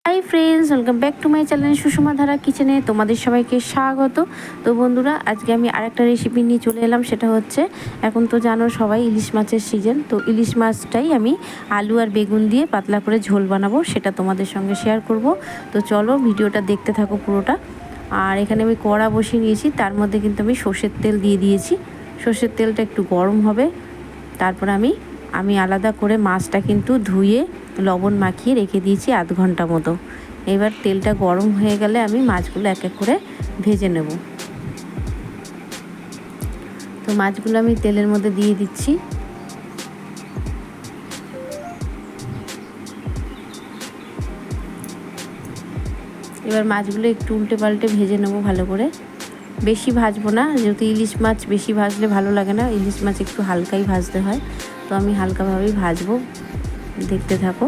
Hi friends, welcome back to my channel Sushma ধারা কিচেনে তোমাদের সবাইকে স্বাগত। তো বন্ধুরা, আজকে আমি আরেকটা রেসিপি নিয়ে চলে এলাম। সেটা হচ্ছে, এখন তো জানো সবাই ইলিশ মাছের সিজন, তো ইলিশ মাছটাই আমি আলু আর বেগুন দিয়ে পাতলা করে ঝোল বানাবো, সেটা তোমাদের সঙ্গে শেয়ার করব। তো চলো ভিডিওটা দেখতে থাকো পুরোটা। আর এখানে আমি কড়া বসিয়ে নিয়েছি, তার মধ্যে কিন্তু আমি সর্ষের তেল দিয়ে দিয়েছি। সর্ষের তেলটা একটু গরম হবে, তারপর আমি আলাদা করে মাছটা কিন্তু ধুয়ে লবণ মাখিয়ে রেখে দিয়েছি আধ ঘন্টা মতো। এবার তেলটা গরম হয়ে গেলে আমি মাছগুলো এক এক করে ভেজে নেব। তো মাছগুলো আমি তেলের মধ্যে দিয়ে দিচ্ছি। এবার মাছগুলো একটু উল্টে পাল্টে ভেজে নেব ভালো করে। বেশি ভাজবো না, যেহেতু ইলিশ মাছ বেশি ভাজলে ভালো লাগে না, ইলিশ মাছ একটু হালকাই ভাজতে হয়। তো আমি হালকাভাবেই ভাজবো, দেখতে থাকো।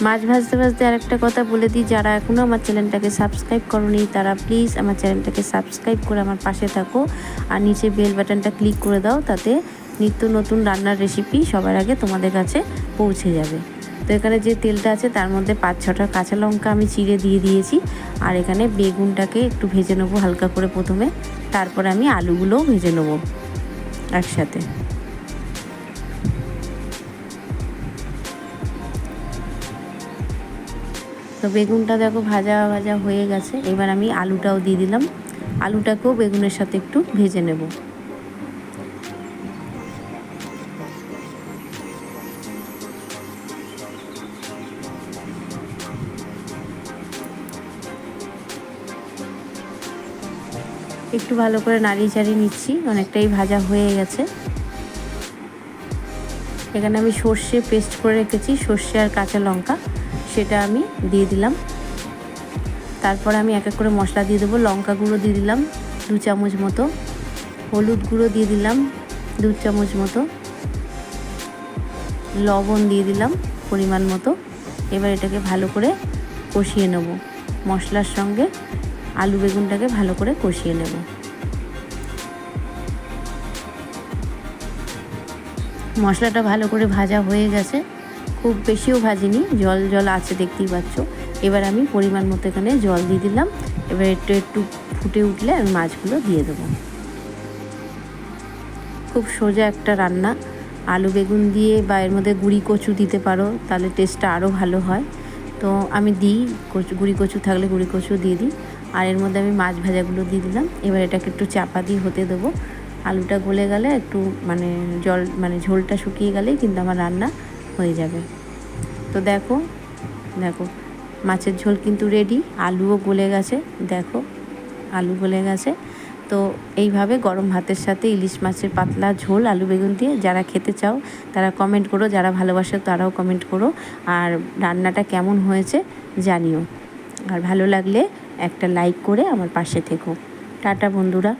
মাছ ভাজতে ভাজতে আরেকটা কথা বলে দিই, যারা এখনও আমার চ্যানেলটাকে সাবস্ক্রাইব করোনি তারা প্লিজ আমার চ্যানেলটাকে সাবস্ক্রাইব করে আমার পাশে থাকো, আর নিচে বেল বাটনটা ক্লিক করে দাও, তাতে নিত্য নতুন রান্নার রেসিপি সবার আগে তোমাদের কাছে পৌঁছে যাবে। তো এখানে যে তেলটা আছে তার মধ্যে 5-6টা কাঁচা লঙ্কা আমি চিড়ে দিয়ে দিয়েছি, আর এখানে বেগুনটাকে একটু ভেজে নেবো হালকা করে প্রথমে, তারপরে আমি আলুগুলোও ভেজে নেবো একসাথে। তো বেগুনটা দেখো ভাজা ভাজা হয়ে গেছে। এবার আমি আলুটাও দিয়ে দিলাম, আলুটাকেও বেগুনের সাথে একটু ভেজে নেব। একটু ভালো করে নাড়িয়ে চাড়িয়ে নিচ্ছি, অনেকটাই ভাজা হয়ে গেছে। এখানে আমি সর্ষে পেস্ট করে রেখেছি, সর্ষে আর কাঁচা লঙ্কা, সেটা আমি দিয়ে দিলাম। তারপরে আমি এক এক করে মশলা দিয়ে দেবো। লঙ্কা গুঁড়ো দিয়ে দিলাম 2 চামচ মতো, হলুদ গুঁড়ো দিয়ে দিলাম 2 চামচ মতো, লবণ দিয়ে দিলাম পরিমাণ মতো। এবার এটাকে ভালো করে কষিয়ে নেব, মশলার সঙ্গে আলু বেগুনটাকে ভালো করে কষিয়ে নেব। মশলাটা ভালো করে ভাজা হয়ে গেছে, খুব বেশিও ভাজিনি, জল জল আছে দেখতেই পাচ্ছ। এবার আমি পরিমাণ মতো এখানে জল দিয়ে দিলাম। এবার একটু একটু ফুটে উঠলে আমি মাছগুলো দিয়ে দেবো। খুব সোজা একটা রান্না, আলু বেগুন দিয়ে, বা এর মধ্যে গুঁড়ি কচু দিতে পারো, তাহলে টেস্টটা আরও ভালো হয়। তো আমি দিই গুঁড়ি কচু থাকলে গুঁড়ি কচু দিয়ে দিই। আর এর মধ্যে আমি মাছ ভাজাগুলো দিয়ে দিলাম। এবার এটাকে একটু চাপা দিয়ে হতে দেবো। আলুটা গলে গেলে একটু ঝোলটা শুকিয়ে গেলেই কিন্তু আমার রান্না হয়ে যাবে। তো দেখো মাছের ঝোল কিন্তু রেডি, আলুও গলে গেছে, দেখো আলু গলে গেছে। তো এইভাবে গরম ভাতের সাথে ইলিশ মাছের পাতলা ঝোল আলু বেগুন দিয়ে যারা খেতে চাও তারা কমেন্ট করো, যারা ভালোবাসো তারাও কমেন্ট করো, আর রান্নাটা কেমন হয়েছে জানিও। আর ভালো লাগলে একটা লাইক করে আমার পাশে থেকো। টাটা বন্ধুরা।